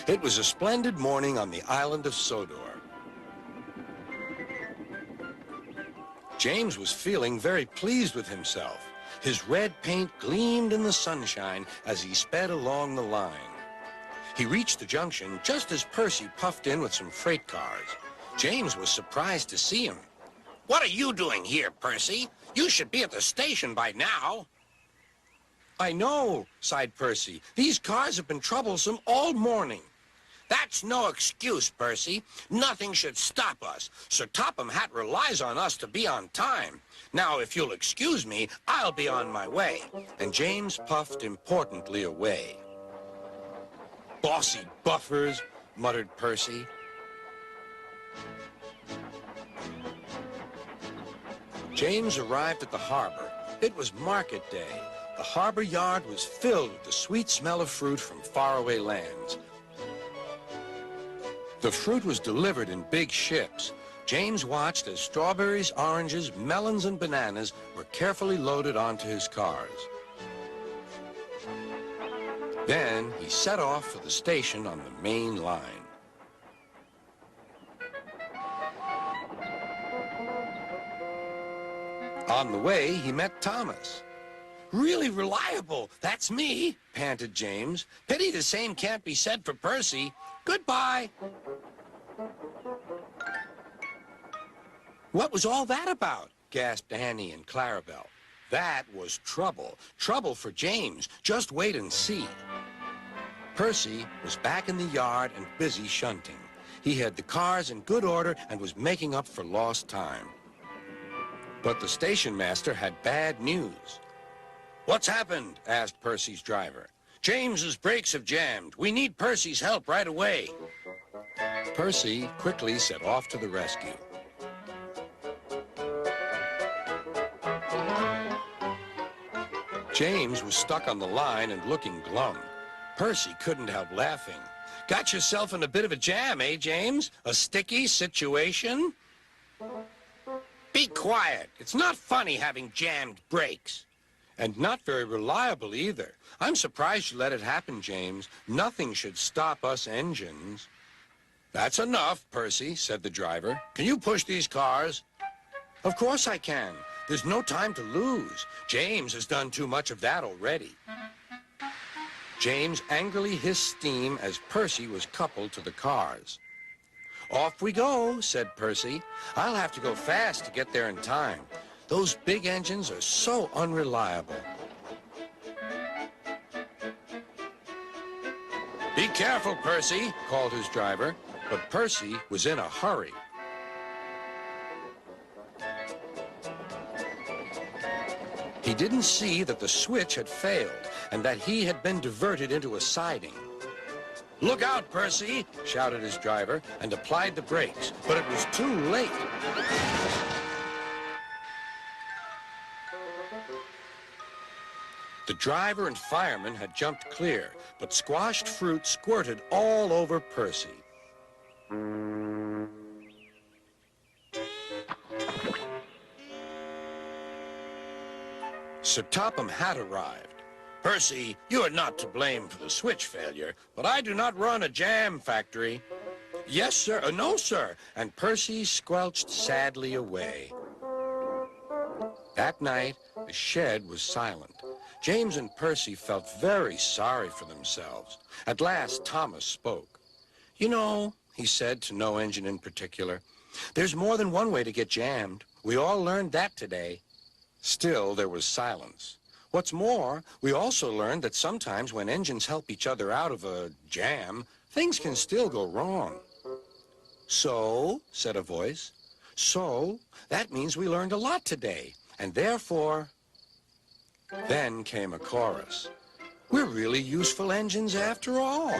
It was a splendid morning on the island of Sodor. James was feeling very pleased with himself. His red paint gleamed in the sunshine as he sped along the line. He reached the junction just as Percy puffed in with some freight cars. James was surprised to see him. What are you doing here, Percy? You should be at the station by now. I know, sighed Percy. These cars have been troublesome all morning. That's no excuse, Percy. Nothing should stop us. Sir Topham Hatt relies on us to be on time. Now, if you'll excuse me, I'll be on my way. And James puffed importantly away. Bossy buffers, muttered Percy. James arrived at the harbor. It was market day. The harbor yard was filled with the sweet smell of fruit from faraway lands. The fruit was delivered in big ships. James watched as strawberries, oranges, melons, and bananas were carefully loaded onto his cars. Then he set off for the station on the main line. On the way, he met Thomas. Really reliable. That's me, panted James. Pity the same can't be said for Percy. Goodbye. What was all that about? Gasped Annie and Clarabelle. That was trouble. Trouble for James. Just wait and see. Percy was back in the yard and busy shunting. He had the cars in good order and was making up for lost time. But the station master had bad news. What's happened? Asked Percy's driver. James's brakes have jammed. We need Percy's help right away. Percy quickly set off to the rescue. James was stuck on the line and looking glum. Percy couldn't help laughing. Got yourself in a bit of a jam, eh, James? A sticky situation? Be quiet. It's not funny having jammed brakes. And not very reliable either. I'm surprised you let it happen, James. Nothing should stop us engines. That's enough, Percy, said the driver. Can you push these cars? Of course I can. There's no time to lose. James has done too much of that already. James angrily hissed steam as Percy was coupled to the cars. Off we go, said Percy. I'll have to go fast to get there in time. Those big engines are so unreliable. Be careful, Percy, called his driver, but Percy was in a hurry. He didn't see that the switch had failed and that he had been diverted into a siding. Look out, Percy, shouted his driver and applied the brakes, but it was too late. The driver and fireman had jumped clear, but squashed fruit squirted all over Percy. Sir Topham Hatt arrived. Percy, you are not to blame for the switch failure, but I do not run a jam factory. Yes, sir. No, sir. And Percy squelched sadly away. That night, the shed was silent. James and Percy felt very sorry for themselves. At last, Thomas spoke. You know, he said to no engine in particular, there's more than one way to get jammed. We all learned that today. Still, there was silence. What's more, we also learned that sometimes when engines help each other out of a jam, things can still go wrong. So, said a voice, so that means we learned a lot today, and therefore... Then came a chorus. We're really useful engines after all.